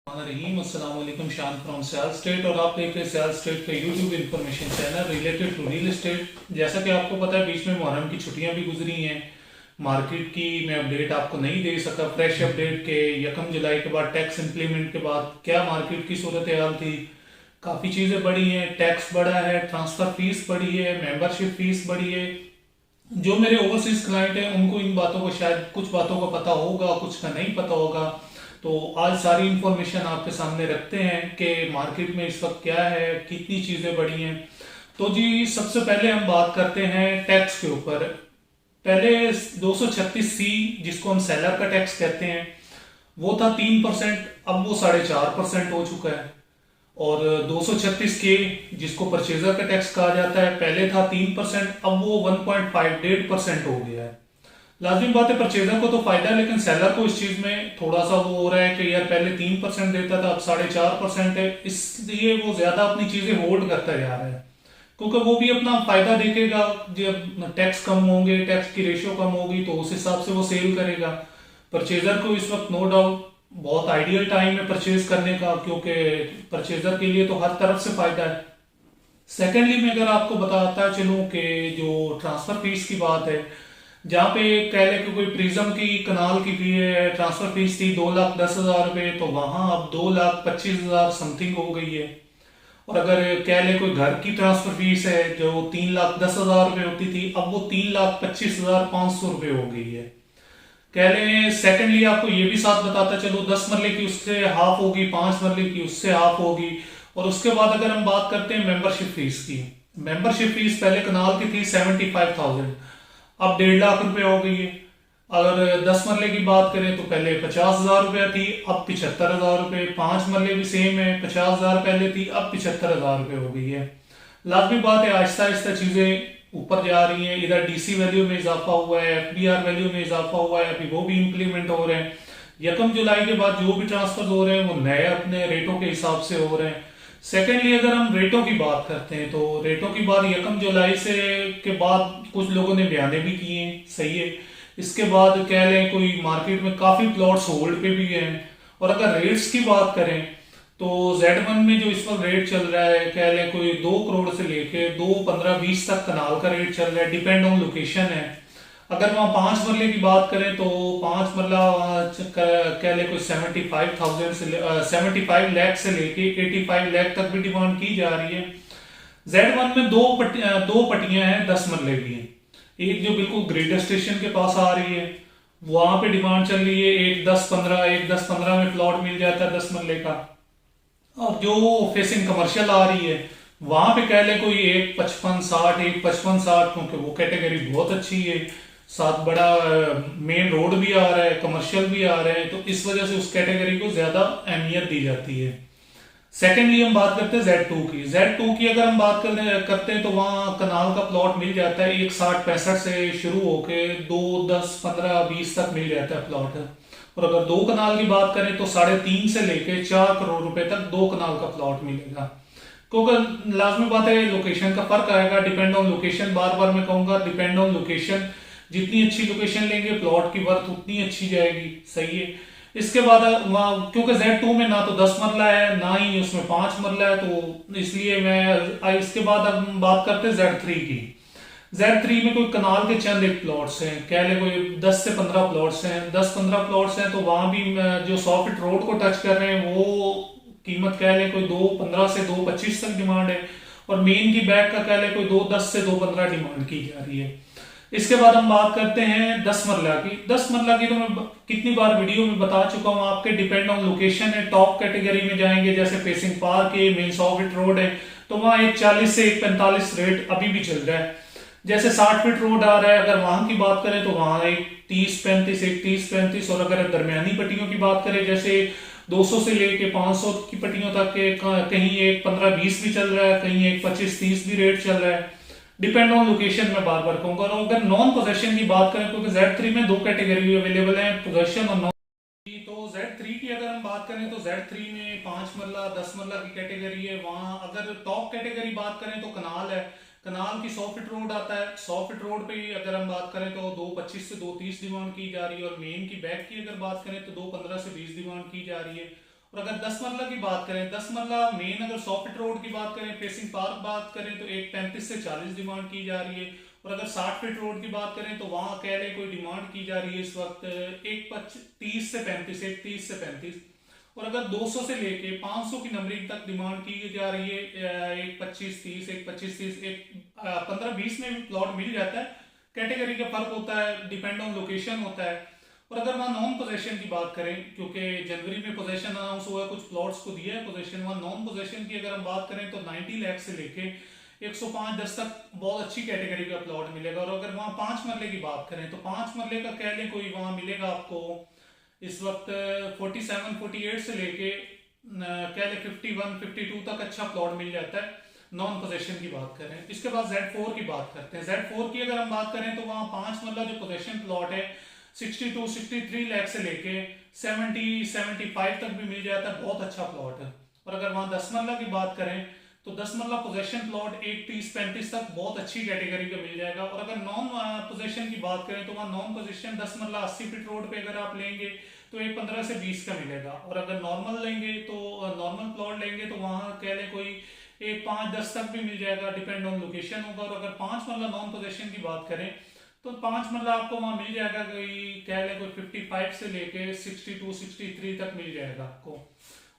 रहीम अस्सलाम वालेकुम, शान फ्रॉम सियाल स्टेट और आप देख रहे हैं सियाल स्टेट का YouTube information channel related to real estate. जैसा कि आपको पता है बीच में मुहर्रम की छुट्टियां भी गुजरी हैं। मार्केट की मैं अपडेट आपको नहीं दे सका, फ्रेश अपडेट के 1 जुलाई के बाद टैक्स इंप्लीमेंट के बाद क्या मार्केट की सूरत हाल थी। काफ़ी चीज़ें बढ़ी हैं, टैक्स बढ़ा है, ट्रांसफ़र फीस बढ़ी है, मेंबरशिप फीस बढ़ी है। जो मेरे ओवरसीज क्लाइंट हैं उनको इन बातों को शायद कुछ बातों का पता होगा, कुछ का नहीं पता होगा। तो आज सारी इंफॉर्मेशन आपके सामने रखते हैं कि मार्केट में इस वक्त क्या है, कितनी चीज़ें बढ़ी हैं। तो जी सबसे पहले हम बात करते हैं टैक्स के ऊपर। पहले 236C जिसको हम सेलर का टैक्स कहते हैं वो था 3%, अब वो 4.5% हो चुका है। और 236K जिसको परचेजर का टैक्स कहा जाता है पहले था 3%, अब वो 1.58% हो गया है। लाजमी बात है परचेजर को तो फायदा है, लेकिन सेलर को इस चीज में थोड़ा सा वो हो रहा है कि यार पहले 3% देता था अब 4.5% है, इसलिए वो ज्यादा अपनी चीजें होल्ड करता जा रहा है क्योंकि वो भी अपना फायदा देखेगा। जब टैक्स कम होंगे, टैक्स की रेशियो कम होगी तो उस हिसाब से वो सेल करेगा। परचेजर को इस वक्त नो डाउट बहुत आइडियल टाइम है परचेज करने का, क्योंकि परचेजर के लिए तो हर तरफ से फायदा है। सेकेंडली मैं अगर आपको बताता चलूं कि जो ट्रांसफर फीस की बात है, जहाँ पे कह लें कि कोई प्रिज्म की कनाल की फी है, ट्रांसफर फीस थी 2,10,000 रुपये, तो वहां अब 2,25,000 समथिंग हो गई है। और अगर कह लें कोई घर की ट्रांसफर फीस है जो 3,10,000 रुपये होती थी, अब वो 3,25,500 रुपये हो गई है। कह लें सेकेंडली आपको ये भी साथ बताता चलो 10 मरले की उससे हाफ होगी, 5 मरले की उससे हाफ होगी। और उसके बाद अगर हम बात करते हैं मेंबरशिप फीस की, मेंबरशिप फीस पहले कनाल की थी 75,000, अब 1.5 लाख रुपए हो गई है। अगर 10 मरले की बात करें तो पहले 50,000 रुपया थी, अब 75,000 रुपये। 5 मरले भी सेम है, 50,000 पहले थी, अब 75,000 रुपये हो गई है। लाजमी बात है आहिस्ता आहिस्ता चीजें ऊपर जा रही हैं। इधर डीसी वैल्यू में इजाफा हुआ है, एफडीआर वैल्यू में इजाफा हुआ है, अभी वो भी इंप्लीमेंट हो रहे हैं। 1 जुलाई के बाद जो भी ट्रांसफर हो रहे हैं वो नए अपने रेटों के हिसाब से हो रहे हैं। सेकेंडली अगर हम रेटों की बात करते हैं तो रेटों की बात 1 जुलाई से के बाद कुछ लोगों ने बयाने भी किए हैं, सही है। इसके बाद कह लें कोई मार्केट में काफी प्लॉट्स होल्ड पे भी हैं। और अगर रेट्स की बात करें तो Z1 में जो इस वक्त रेट चल रहा है, कह लें कोई 2 करोड़ से लेके 2,15,20 तक कनाल का रेट चल रहा है, डिपेंड ऑन लोकेशन है। अगर वहाँ 5 मरले की बात करें तो 5 मरला कह लें कोई 75,000 से 75 लाख से लेके 85 लाख तक भी डिमांड की जा रही है। Z1 में दो पट्टियां हैं, 10 मरले की हैं। एक जो बिल्कुल ग्रेटर स्टेशन के पास आ रही है वहां पे डिमांड चल रही है 1,10,15 में प्लॉट मिल जाता है 10 मरले का। और जो फेसिंग कमर्शियल आ रही है वहां पे कह लें कोई 1,55,60, 1,55,60, क्योंकि वो कैटेगरी बहुत अच्छी है, साथ बड़ा मेन रोड भी आ रहा है, कमर्शियल भी आ रहा है, तो इस वजह से उस कैटेगरी को ज्यादा अहमियत दी जाती है। सेकेंडली हम बात करते हैं Z2 की। Z2 की अगर हम बात करते हैं तो वहाँ कनाल का प्लॉट मिल जाता है 1,60-65 से शुरू होके 2,10,15,20 तक मिल जाता है प्लॉट। और अगर 2 कनाल की बात करें तो 3.5 से लेके 4 करोड़ रुपए तक 2 कनाल का प्लॉट मिलेगा। क्योंकि लाजमी बात है लोकेशन का फर्क आएगा, डिपेंड ऑन लोकेशन, बार बार मैं कहूंगा डिपेंड ऑन लोकेशन। जितनी अच्छी लोकेशन लेंगे प्लॉट की वर्थ उतनी अच्छी जाएगी, सही है। इसके बाद वहाँ क्योंकि Z2 में ना तो 10 मरला है ना ही उसमें 5 मरला है, तो इसलिए मैं इसके बाद अब हम बात करते हैं Z3 की। Z3 में कोई कनाल के चंद एक प्लॉट्स हैं, कह ले कोई 10 से 15 प्लॉट्स हैं, 10-15 प्लॉट्स हैं, तो वहां भी जो 100 फीट रोड को टच कर रहे हैं वो कीमत कह ले कोई 2,15 से 2,25 तक डिमांड है। और मेन की बैक का कह ले कोई 2,10 से 2,15 डिमांड की जा रही है। इसके बाद हम बात करते हैं 10 मरला की। 10 मरला की तो मैं कितनी बार वीडियो में बता चुका हूं आपके, डिपेंड ऑन लोकेशन है। टॉप कैटेगरी में जाएंगे जैसे फेसिंग पार्क है, मेन 100 फीट रोड है, तो वहां 1,40 से 1,45 रेट अभी भी चल रहा है। जैसे 60 फीट रोड आ रहा है, अगर वहां की बात करें तो वहां 1,30-35, 1,30-35। और अगर दरमियानी पट्टियों की बात करें जैसे 200 से लेके 500 की पट्टियों तक के, कहीं 1,15-20 भी चल रहा है, कहीं 1,25-30 भी रेट चल रहा है, डिपेंड ऑन लोकेशन। में बार बार कहूंगा। और अगर नॉन पोजेशन की बात करें क्योंकि Z3 में 2 कैटेगरी अवेलेबल है, पोजेशन और नॉन। तो Z3 की अगर हम बात करें तो Z3 में 5 मरला 10 मरला की कैटेगरी है। वहां अगर टॉप कैटेगरी बात करें तो कनाल है, कनाल की 100 फीट रोड आता है। 100 फीट रोड पे अगर हम बात करें तो 2,25 से 2,30 डिमांड की जा रही है। और मेन की बैक की अगर बात करें तो 2,15 से 20 डिमांड की जा रही है। और अगर 10 मरला की बात करें, 10 मरला मेन अगर 100 फीट रोड की बात करें, फेसिंग पार्क बात करें तो एक 35 से 40 डिमांड की जा रही है। और अगर 60 फीट रोड की बात करें तो वहां कह लें कोई डिमांड की जा रही है इस वक्त एक 30 से 35, एक 30 से 35। और अगर 200 से लेके 500 की नंबरिंग तक डिमांड की जा रही है, एक 25-30, एक 25-30, एक 15-20 में भी प्लॉट मिल जाता है। कैटेगरी का फर्क होता है, डिपेंड ऑन लोकेशन होता है। और अगर वहाँ नॉन पोजेशन की बात करें, क्योंकि जनवरी में पोजेशन अनाउंस हुआ है, कुछ प्लॉट्स को दिया है पोजेशन, वहाँ नॉन पोजेशन की अगर हम बात करें तो 90 लाख से लेके 105-10 तक बहुत अच्छी कैटेगरी का प्लॉट मिलेगा। और अगर वहाँ 5 मरले की बात करें तो 5 मरले का कह लें कोई वहाँ मिलेगा आपको इस वक्त 47-48 से लेके कह लें 51-52 तक अच्छा प्लॉट मिल जाता है, नॉन पोजेशन की बात करें। इसके बाद Z4 की बात करते हैं। Z4 की अगर हम बात करें तो वहाँ 5 मरला जो पोजेशन प्लॉट है 62-63 लाख से लेके 70-75 तक भी मिल जाता है, बहुत अच्छा प्लॉट है। और अगर वहां 10 मरला की बात करें तो 10 मरला पोजेशन प्लॉट एक 30-35 तक बहुत अच्छी कैटेगरी का मिल जाएगा। और अगर नॉन पोजेशन की बात करें तो वहां नॉन पोजेशन 10 मरला 80 फीट रोड पे अगर आप लेंगे तो एक 15 से 20 का मिलेगा। और अगर नॉर्मल लेंगे तो नॉर्मल प्लॉट लेंगे तो वहां कह लें कोई एक 5-10 तक भी मिल जाएगा, डिपेंड ऑन लोकेशन होगा। और अगर 5 मरला नॉन पोजेशन की बात करें तो 5 मरला आपको वहां मिल जाएगा कोई कह लें कोई 55 से लेके 62-63 तक मिल जाएगा आपको।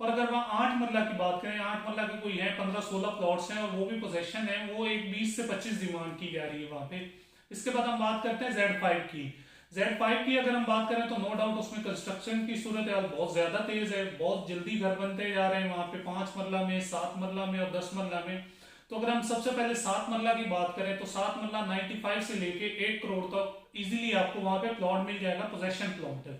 और अगर वहां 8 मरला की बात करें, 8 मरला के कोई है 15-16 प्लॉट्स हैं और वो भी पोजेशन है, वो एक 20 से 25 डिमांड की जा रही है वहां पे। इसके बाद हम बात करते हैं Z5 की। Z5 की अगर हम बात करें तो नो डाउट उसमें कंस्ट्रक्शन की सूरत हाल बहुत ज्यादा तेज है, बहुत जल्दी घर बनते जा रहे हैं वहां पे 5 मरला में, 7 मरला में और 10 मरला में। तो अगर हम सबसे पहले 7 मरला की बात करें तो 7 मरला 95 से लेके 1 करोड़ तक इजीली आपको वहां पे प्लॉट मिल जाएगा, पोजेशन प्लॉट है।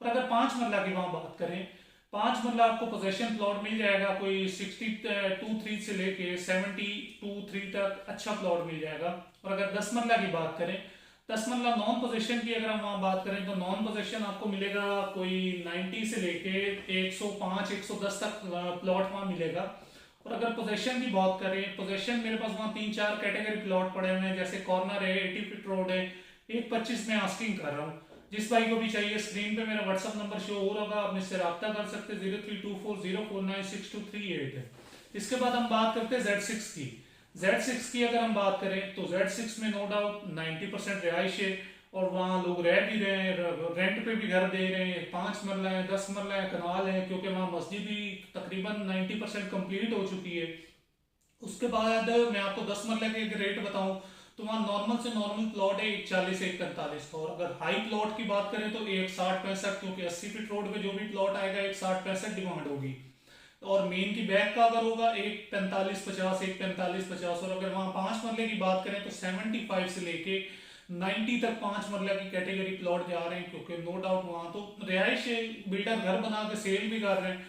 और अगर 5 मरला की वहां बात करें, 5 मरला आपको पोजेशन प्लॉट मिल जाएगा कोई 62-3 से लेके 72-3 तक अच्छा प्लॉट मिल जाएगा। और अगर 10 मरला की बात करें, 10 मरला नॉन पोजेशन की अगर हम वहां बात करें तो नॉन पोजेशन आपको मिलेगा कोई 90 से लेके 105-110 तक प्लॉट वहां मिलेगा। और अगर पोजेशन की बात करें, पोजेशन मेरे पास वहां 3-4 कैटेगरी प्लॉट पड़े हुए हैं, जैसे कॉर्नर है, 80 फीट रोड है, 125 में आस्किंग कर रहा हूँ। जिस भाई को भी चाहिए स्क्रीन पे मेरा व्हाट्सअप नंबर शो हो रहा होगा, आप मुझसे रब्ता कर सकते हैं, 0324049623 है। इसके बाद हम बात करते हैं Z6 की। Z6 की अगर हम बात करें तो Z6 में नो डाउट 90% रिहाइश है और वहाँ लोग रह भी रहे हैं, रेंट पे भी घर दे रहे हैं, 5 मरला है, 10 मरला है, कनाल है, क्योंकि वहाँ मस्जिद भी तकरीबन 90% कंप्लीट हो चुकी है। उसके बाद मैं आपको 10 मरले के एक रेट बताऊं तो वहाँ नॉर्मल से नॉर्मल प्लॉट है 140-145 का। और अगर हाई प्लॉट की बात करें तो 160-65, क्योंकि 80 फीट रोड पे जो भी प्लॉट आएगा 160-65 डिमांड होगी। और मेन की बैक का अगर होगा 145-50, 145-50। और अगर वहां 5 मरले की बात करें तो 75 से लेके 90 तक 5 मरले की कैटेगरी प्लॉट जा रहे हैं, क्योंकि नो डाउट वहां तो रिहाइश बिल्डर घर बना के सेल भी कर रहे हैं।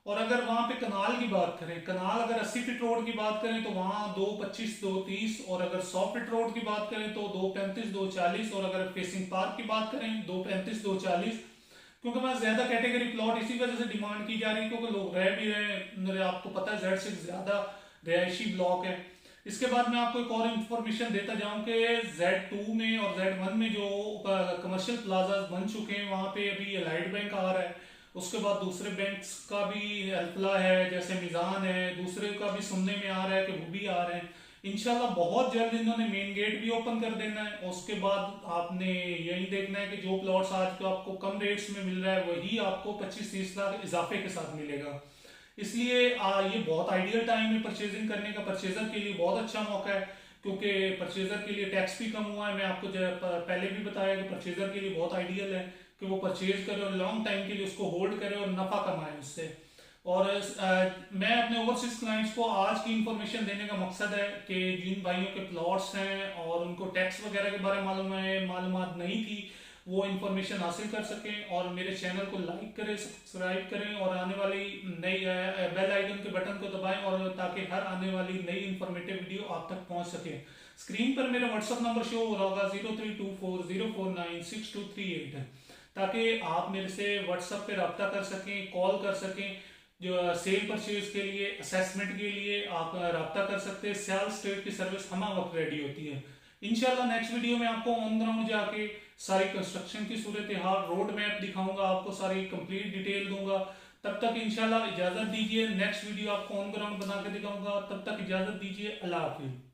और अगर वहां पे कनाल की बात करें, कनाल अगर 80 फीट रोड की बात करें तो वहां 225-230। और अगर 100 फीट रोड की बात करें तो 235-240। और अगर फेसिंग पार्क की बात करें 235-240। क्योंकि मैं ज्यादा कैटेगरी प्लॉट इसी वजह से डिमांड की जा रही है, क्योंकि लोग रह भी रहे हैं, आपको पता है Z6 ज्यादा रिहायशी ब्लॉक है। इसके बाद मैं आपको एक और इंफॉर्मेशन देता जाऊं कि Z2 में और Z1 में जो कमर्शियल प्लाजा बन चुके हैं वहां पे अभी एलाइड बैंक आ रहा है। उसके बाद दूसरे बैंक्स का भी अल्फला है, जैसे मिजान है, दूसरे का भी सुनने में आ रहा है कि वो भी आ रहे हैं। इंशाल्लाह बहुत जल्द इन्होंने मेन गेट भी ओपन कर देना है। उसके बाद आपने यही देखना है कि जो प्लॉट्स आज को आपको कम रेट्स में मिल रहा है वही आपको 25-30 लाख इजाफे के साथ मिलेगा। इसलिए ये बहुत आइडियल टाइम है परचेजिंग करने का, परचेजर के लिए बहुत अच्छा मौका है, क्योंकि परचेजर के लिए टैक्स भी कम हुआ है। मैं आपको पहले भी बताया कि परचेजर के लिए बहुत आइडियल है कि वो परचेज करे और लॉन्ग टाइम के लिए उसको होल्ड करे और नफा कमाए उससे। और मैं अपने ओवरसीज क्लाइंट्स को आज की इंफॉर्मेशन देने का मकसद है कि जिन भाइयों के प्लॉट्स हैं और उनको टैक्स वगैरह के बारे में मालूमात नहीं थी, वो इंफॉर्मेशन हासिल कर सकें। और मेरे चैनल को लाइक करें, सब्सक्राइब करें और आने वाली नई बेल आइकन के बटन को दबाएं, और ताकि हर आने वाली नई इंफॉर्मेटिव वीडियो आप तक पहुंच सके। स्क्रीन पर मेरा व्हाट्सअप नंबर शो हो रहा होगा 0324049623 है, ताकि आप मेरे से व्हाट्सएप पे रब्ता कर सकें, कॉल कर सकें। जो सेल परचेज के लिए, असेसमेंट के लिए आप रब्ता कर सकते हैं। सेल्स स्टेट की सर्विस हमा वक्त रेडी होती है। इंशाल्लाह नेक्स्ट वीडियो में आपको ऑन ग्राउंड जाके सारी कंस्ट्रक्शन की सूरत हाल, रोड मैप दिखाऊंगा, आपको सारी कंप्लीट डिटेल दूंगा, तब तक इंशाल्लाह इजाजत दीजिए, नेक्स्ट वीडियो आपको ऑन ग्राउंड बना के दिखाऊंगा, तब तक इजाजत दीजिए, अल्लाह हाफिज।